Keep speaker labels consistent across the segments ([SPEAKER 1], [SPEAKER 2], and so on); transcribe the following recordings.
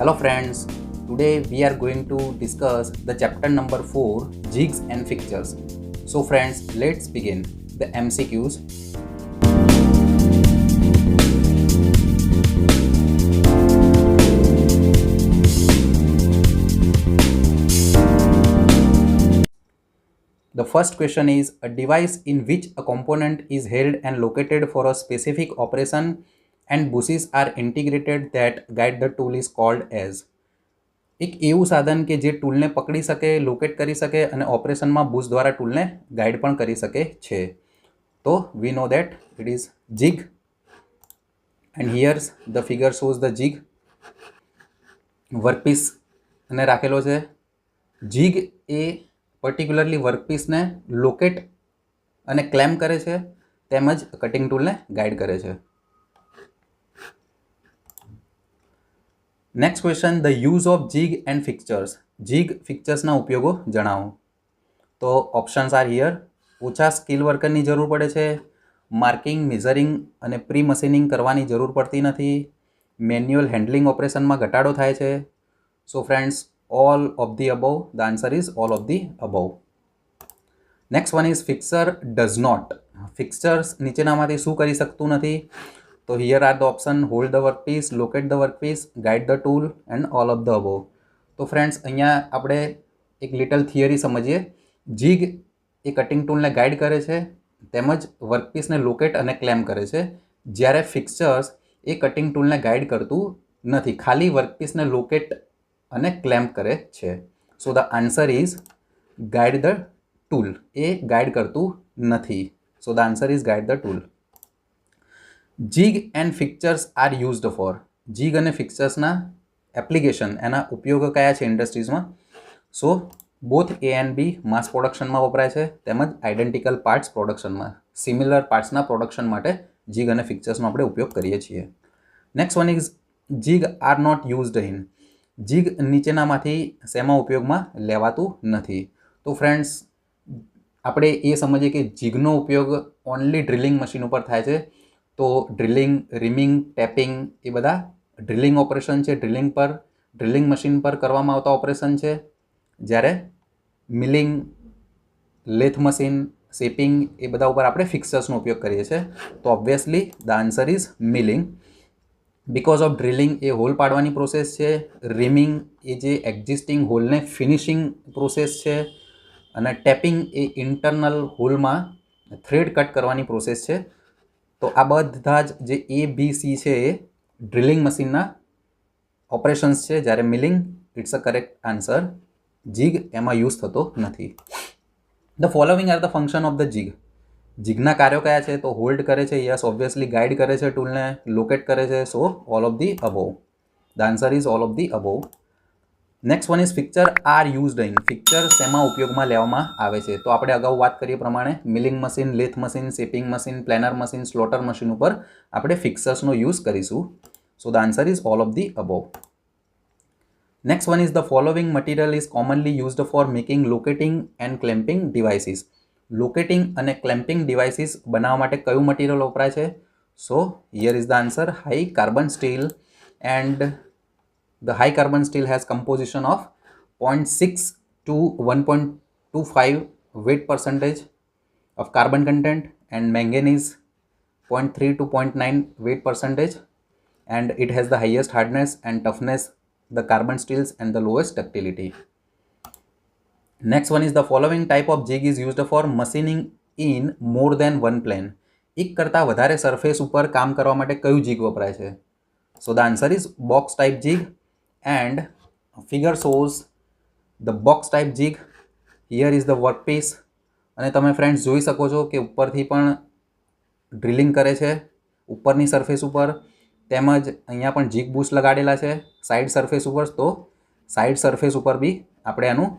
[SPEAKER 1] Hello friends, today we are going to discuss the chapter number 4, jigs and fixtures. So friends, let's begin the MCQs. The first question is a device in which a component is held and located for a specific operation and bushings are integrated that guide the tool is called as. એક એવું સાધન કે જે ટૂલને પકડી શકે, locate કરી શકે અને ઓપરેશનમાં બુશ દ્વારા ટૂલને ગાઈડ પણ કરી શકે છે. તો we know that it is jig and here's the figure shows the jig. Workpiece અને રાખેલો છે. જીગ એ પર્ટિક્યુલરલી વર્કપીસને લોકેટ અને ક્લેમ્પ કરે છે તેમજ કટિંગ ટૂલને ગાઈડ કરે છે. Next question, the use of jig and fixtures. Jig ફિક્ચર્સના ઉપયોગો જણાવો. તો ઓપ્શન્સ આર હિયર. ઓછા સ્કિલ વર્કરની જરૂર પડે છે, માર્કિંગ, મેઝરિંગ અને પ્રી મશીનિંગ કરવાની જરૂર પડતી નથી, મેન્યુઅલ હેન્ડલિંગ ઓપરેશનમાં ઘટાડો થાય છે. So friends, all of the above. The answer is all of the above. Next one is fixture does not. Fixtures નીચેનામાંથી શું કરી શકતું નથી? તો here are the option: hold the workpiece, locate the workpiece, guide the tool and all of the above. તો friends, અહીંયા આપણે એક લિટલ થિયરી સમજીએ. જીગ એ કટિંગ ટૂલને ગાઈડ કરે છે તેમજ વર્કપીસને લોકેટ અને ક્લેમ્પ કરે છે, જ્યારે ફિક્સર્સ એ કટિંગ ટૂલને ગાઈડ કરતું નથી, ખાલી વર્કપીસને લોકેટ અને ક્લેમ્પ કરે છે. So the answer is guide the tool. એ ગાઈડ કરતું નથી. So the answer is guide the tool. Jig and fixtures are used for. Jig અને ફિક્ચર્સના એપ્લિકેશન, એના ઉપયોગો કયા છે ઇન્ડસ્ટ્રીઝમાં? સો બોથ એ એન્ડ બી માસ પ્રોડક્શનમાં વપરાય છે તેમજ આઇડેન્ટિકલ પાર્ટ્સ પ્રોડક્શનમાં, સિમિલર પાર્ટ્સના પ્રોડક્શન માટે જીગ અને ફિક્ચર્સનો આપણે ઉપયોગ કરીએ છીએ. Next one is jig are not used in. Jig નીચેનામાંથી શેમાં ઉપયોગમાં લેવાતું નથી? તો ફ્રેન્ડ્સ, આપણે એ સમજીએ કે જીગનો ઉપયોગ ઓનલી ડ્રિલિંગ મશીન ઉપર થાય છે. તો ડ્રિલિંગ, રીમિંગ, ટેપિંગ એ બધા ડ્રિલિંગ ઓપરેશન છે, ડ્રિલિંગ મશીન પર કરવામાં આવતા ઓપરેશન છે. જ્યારે મિલિંગ, લેથ મશીન, શેપિંગ એ બધા ઉપર આપણે ફિક્સર્સનો ઉપયોગ કરીએ છીએ. તો obviously the answer is milling. Because of drilling એ હોલ પાડવાની પ્રોસેસ છે, રીમિંગ એ જે એક્ઝિસ્ટિંગ હોલને ફિનિશિંગ પ્રોસેસ છે, અને ટેપિંગ એ ઇન્ટરનલ હોલમાં થ્રેડ કટ કરવાની પ્રોસેસ છે. તો આ બધા જ જે એ બી સી છે એ ડ્રિલિંગ મશીનના ઓપરેશન્સ છે, જ્યારે milling it's a correct answer. Jig એમાં યુઝ થતો નથી. The following are the function of the jig. જીગના કાર્યો કયા છે? તો હોલ્ડ કરે છે, યસ ઓબ્વિયસલી. ગાઈડ કરે છે ટૂલને, લોકેટ કરે છે, so all of the above. The answer is all of the above. Next one is fixture are used in. Fixture શેમાં ઉપયોગમાં લેવામાં આવે છે? તો આપણે અગાઉ વાત કરીએ પ્રમાણે milling machine, lathe machine, shaping machine, planer machine, slotter machine ઉપર આપણે ફિક્સર્સનો યુઝ કરીશું. So the answer is all of the above. Next one is the following material is commonly used for making locating and clamping devices. Locating અને clamping devices બનાવવા માટે કયું material વપરાય છે? So here is the answer: high carbon steel. And the high carbon steel has composition of 0.6 to 1.25 weight percentage of carbon content, and manganese 0.3 to 0.9 weight percentage, and it has the highest hardness and toughness, the carbon steels, and the lowest ductility. Next one is the following type of jig is used for machining in more than one plane. એક કરતા વધારે surface ઉપર કામ કરવા માટે કયું jig વપરાય છે? So the answer is box type jig. And figure shows the box type jig. Here is the workpiece. અને તમે ફ્રેન્ડ્સ જોઈ શકો છો કે ઉપરથી પણ ડ્રિલિંગ કરે છે ઉપરની સરફેસ ઉપર, તેમજ અહીંયા પણ જીગ બુશ લગાડેલા છે સાઈડ સરફેસ ઉપર. તો સાઈડ સરફેસ ઉપર બી આપણે આનું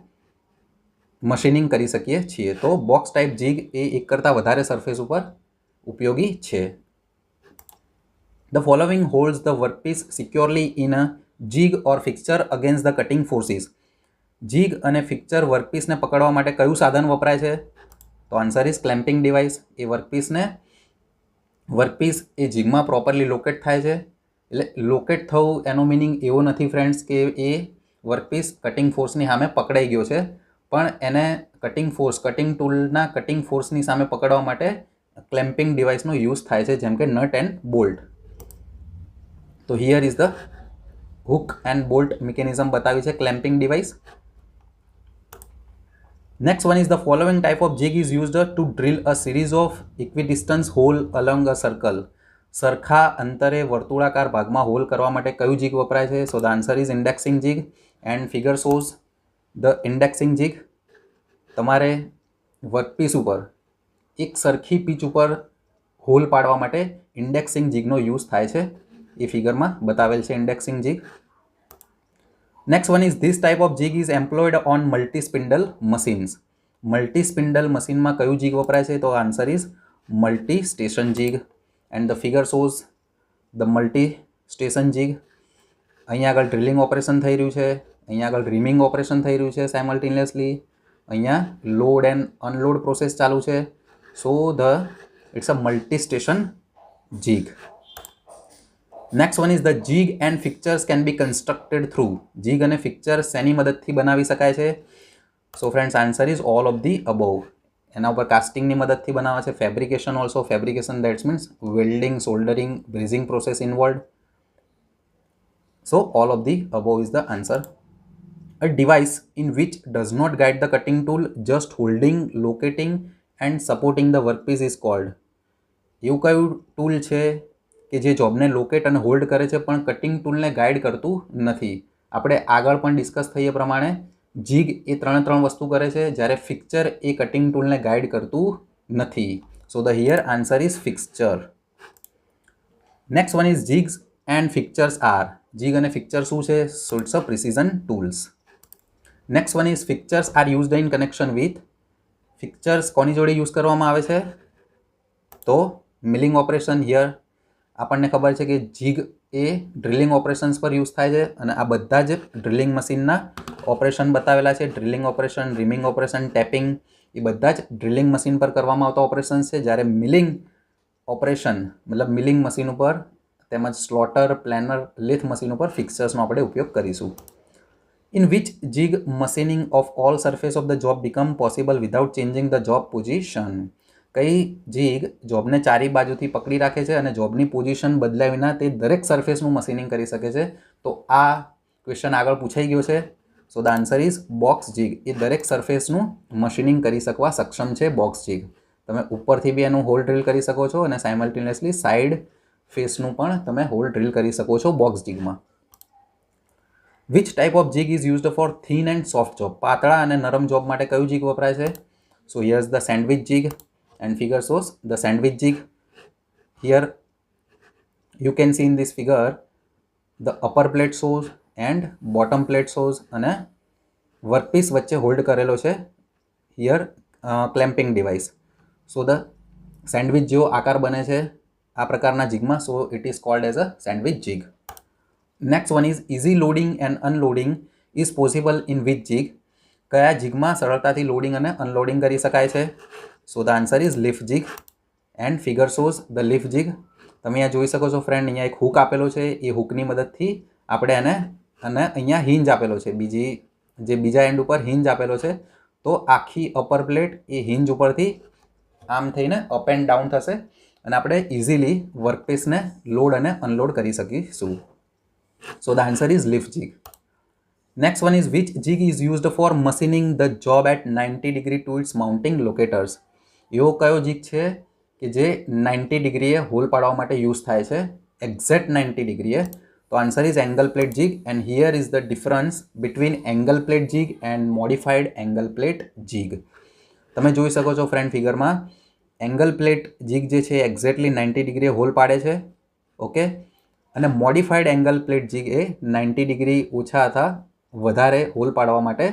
[SPEAKER 1] મશીનિંગ કરી શકીએ છીએ. તો બોક્સ ટાઈપ જીગ એ એક કરતાં વધારે સરફેસ ઉપર ઉપયોગી છે. The following holds the workpiece securely in a jig or fixture against the cutting forces. Jig અને ફિક્ચર વર્કપીસને પકડવા માટે કયું સાધન વપરાય છે? તો આન્સર ઇઝ ક્લેમ્પિંગ ડિવાઇસ. એ વર્કપીસ એ જીગમાં પ્રોપરલી લોકેટ થાય છે એટલે લોકેટ થવું એનો મિનિંગ એવો નથી ફ્રેન્ડ્સ કે એ વર્કપીસ કટિંગ ફોર્સની સામે પકડાઈ ગયો છે, પણ એને કટિંગ ટૂલના કટિંગ ફોર્સની સામે પકડવા માટે ક્લેમ્પિંગ ડિવાઇસનો યુઝ થાય છે, જેમ કે નટ એન્ડ બોલ્ટ. તો here is the hook and bolt mechanism બતાવી છે clamping device. Next one is the following type of jig is used to drill a series of equidistant hole along a circle. સરખા અંતરે વર્તુળાકાર ભાગમાં hall કરવા માટે કયું જીગ વપરાય છે? So the answer is indexing jig and figure shows the indexing jig. તમારે વર્કપીસ ઉપર એક સરખી પીચ ઉપર હોલ પાડવા માટે ઇન્ડેક્સિંગ જીગનો યુઝ થાય છે. એ ફિગરમાં બતાવેલ છે indexing jig. Next one is this type of jig is employed on multi-spindle machines. Multi-spindle machine માં કયું jig વપરાય છે? તો answer is multi-station jig and the figure shows the multi-station jig. અહીંયા આગળ ડ્રિલિંગ ઓપરેશન થઈ રહ્યું છે, અહીંયા આગળ રીમિંગ ઓપરેશન થઈ રહ્યું છે સાયમલ્ટેનિયસલી, અહીંયા લોડ એન્ડ અનલોડ પ્રોસેસ ચાલુ છે. So it's a multi-station jig. Next one is the jig and fixtures can be constructed through. Jig અને ફિક્ચર શેની મદદથી બનાવી શકાય છે? So friends answer is all of the above. એના ઉપર કાસ્ટિંગની મદદથી બનાવે છે. Fabrication also. Fabrication that's means welding, soldering, brazing process involved. So all of the above is the answer. A device in which does not guide the cutting tool, just holding, locating and supporting the workpiece is called. એવું કયું tool છે કે જે જોબને locate અને hold કરે છે પણ cutting ટૂલને ગાઈડ કરતું નથી? આપણે આગળ પણ ડિસ્કસ થઈએ પ્રમાણે જીગ એ ત્રણ વસ્તુ કરે છે, જ્યારે ફિક્ચર એ કટિંગ ટૂલને ગાઈડ કરતું નથી. So the here answer is fixture. Next one is jigs and fixtures are. Jig અને ફિક્ચર શું છે? So it's a precision tools. Next one is fixtures are used in connection with. Fixtures કોની જોડે use કરવામાં આવે છે? તો milling operation. Here આપણને ખબર છે કે જીગ એ ડ્રિલિંગ ઓપરેશન્સ પર યુઝ થાય છે અને આ બધા જ ડ્રિલિંગ મશીનના ઓપરેશન બતાવેલા છે. Drilling operation, reaming operation, tapping, એ બધા જ ડ્રિલિંગ મશીન પર કરવામાં આવતા ઓપરેશન્સ છે. જ્યારે મિલિંગ ઓપરેશન મતલબ મિલિંગ મશીન ઉપર તેમજ સ્લોટર, પ્લેનર, લેથ મશીન ઉપર ફિક્ચર્સનો આપણે ઉપયોગ કરીશું. In which jig machining of all surface of the job become possible without changing the job position. કઈ જીગ જોબને ચારે બાજુથી પકડી રાખે છે અને જોબની પોઝિશન બદલ્યા વિના તે દરેક સરફેસનું મશીનિંગ કરી શકે છે? તો આ ક્વેશ્ચન આગળ પૂછાઈ ગયો છે. So the answer is box jig. એ દરેક સરફેસનું મશીનિંગ કરી શકવા સક્ષમ છે બોક્સ જીગ. તમે ઉપરથી બી એનું હોલ ડ્રિલ કરી શકો છો અને સાયમલ્ટેનિયસલી સાઇડ ફેસનું પણ તમે હોલ ડ્રિલ કરી શકો છો બોક્સ જીગમાં. Which type of jig is used for thin and soft job. પાતળા અને નરમ જોબ માટે કયું જીગ વપરાય છે? So here's the sandwich jig and figure shows the sandwich jig. Here you can see in this figure the upper plate shows and bottom plate shows અને workpiece વચ્ચે hold કરેલો છે here clamping device. So the sandwich જેવો આકાર બને છે આ પ્રકારના જીગમાં. So it is called as a sandwich jig. Next one is easy loading and unloading is possible in which jig. કયા જીગમાં સરળતાથી લોડિંગ અને અનલોડિંગ કરી શકાય છે? So the answer is lift jig and figure shows the lift jig. તમે અહીંયા જોઈ શકો છો ફ્રેન્ડ, અહીંયા એક હુક આપેલો છે. એ હુકની મદદથી આપણે એને અને અહીંયા હિંજ આપેલો છે, બીજા એન્ડ ઉપર હિંજ આપેલો છે. તો આખી અપર પ્લેટ એ હિંજ ઉપરથી આમ થઈને અપ એન્ડ ડાઉન થશે અને આપણે ઇઝીલી વર્કપીસને લોડ અને અનલોડ કરી શકીશું. So the answer is lift jig. Next one is which jig is used for machining the job at 90 degree to its mounting locators. એવો કયો જીગ છે કે જે 90 ડિગ્રીએ હોલ પાડવા માટે યુઝ થાય છે, એક્ઝેક્ટ 90 ડિગ્રીએ? તો answer is angle plate jig. And here is the difference between angle plate jig and modified angle plate jig. તમે જોઈ શકો છો ફ્રેન્ડ ફિગરમાં, એંગલ પ્લેટ જીગ જે છે એક્ઝેક્ટલી 90 ડિગ્રીએ હોલ પાડે છે. ઓકે, અને મોડિફાઈડ એંગલ પ્લેટ જીગ એ 90 ડિગ્રી ઓછા અથવા વધારે હોલ પાડવા માટે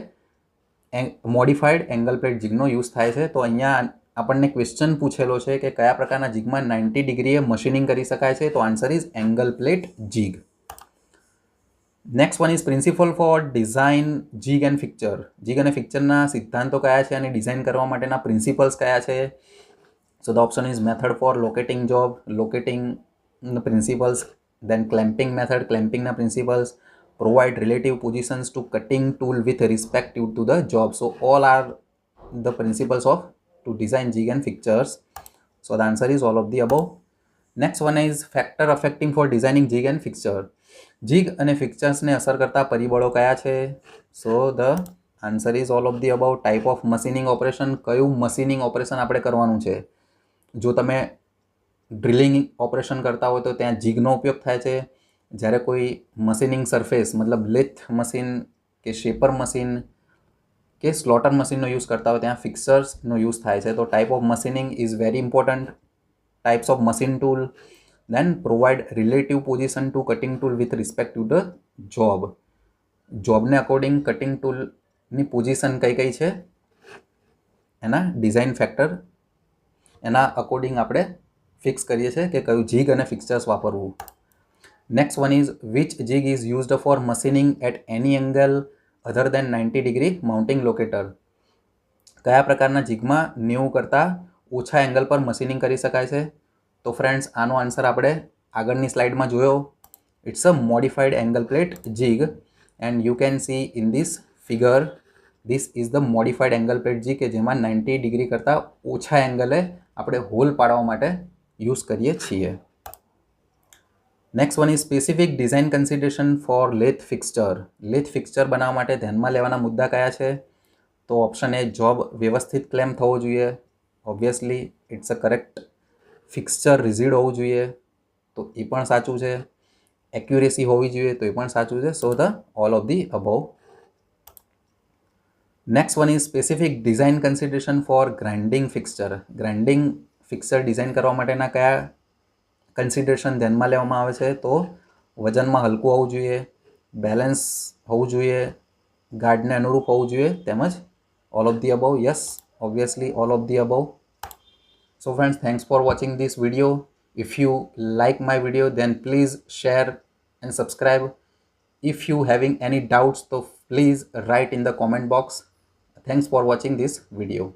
[SPEAKER 1] મોડિફાઈડ એંગલ પ્લેટ જીગનો યુઝ થાય છે. તો અહીંયા આપણને ક્વેશ્ચન પૂછેલો છે કે કયા પ્રકારના જીગમાં 90 ડિગ્રીએ મશીનિંગ કરી શકાય છે? તો answer is angle plate jig. Next one is principle for design jig and fixture. Jig અને ફિક્ચરના સિદ્ધાંતો કયા છે અને ડિઝાઇન કરવા માટેના પ્રિન્સિપલ્સ કયા છે? So the option is method for locating job, locating principles, then clamping method, clamping na principles, provide relative positions to cutting tool with respect to the job. So all are the principles of to design jig and fixtures. So the answer is all of the above. Next one is factor affecting for designing jig and fixture. jig અને ફિક્ચર્સને અસર કરતા પરિબળો કયા છે? So the answer is all of the above. Type of machining operation, કયું machining operation આપણે કરવાનું છે. જો તમે ડ્રિલિંગ ઓપરેશન કરતા હોય તો ત્યાં જીગનો ઉપયોગ થાય છે. જ્યારે કોઈ મશીનિંગ સરફેસ મતલબ લેથ મશીન કે શેપર મશીન કે સ્લોટર મશીનનો યુઝ કરતા હોય ત્યાં ફિક્સર્સનો યુઝ થાય છે. તો type of machining is very important. Types of machine tool, then provide relative position to cutting tool with respect to the job. જોબને અકોર્ડિંગ કટિંગ ટૂલની પોઝિશન કઈ કઈ છે એના ડિઝાઇન ફેક્ટર એના અકોર્ડિંગ આપણે ફિક્સ કરીએ છીએ કે કયું જીગ અને ફિક્ચર્સ વાપરવું. Next one is which jig is used for machining at any angle other than 90 degree mounting locator. કયા પ્રકારના જીગમાં 90 કરતાં ઓછા એંગલ પર મશીનિંગ કરી શકાય છે? તો ફ્રેન્ડ્સ આનો આન્સર આપણે આગળની સ્લાઇડમાં જોયો. It's a modified angle plate jig and you can see in this figure this is the modified angle plate jig કે જેમાં 90 ડિગ્રી કરતાં ઓછા એંગલે આપણે હોલ પાડવા માટે યુઝ કરીએ છીએ. Next one is specific design consideration for lathe fixture. Lathe fixture બનાવવા માટે ધ્યાનમાં લેવાના મુદ્દા કયા છે? તો ઓપ્શન એ, જોબ વ્યવસ્થિત ક્લેમ થવો જોઈએ. Obviously it's a correct. Fixture rigid હોવું જોઈએ તો એ પણ સાચું છે. એક્યુરેસી હોવી જોઈએ તો એ પણ સાચું છે. So the all of the above. Next one is specific design consideration for grinding fixture. Grinding fixture design કરવા માટેના કયા કન્સિડરેશન ધ્યાનમાં લેવામાં આવે છે? તો વજનમાં હલકું હોવું જોઈએ, બેલેન્સ હોવું જોઈએ, ગાર્ડને અનુરૂપ હોવું જોઈએ, તેમજ all of the above. Yes, obviously all of the above. So friends, thanks for watching this video. If you like my video, then please share and subscribe. If you having any doubts, so please write in the comment box. Thanks for watching this video.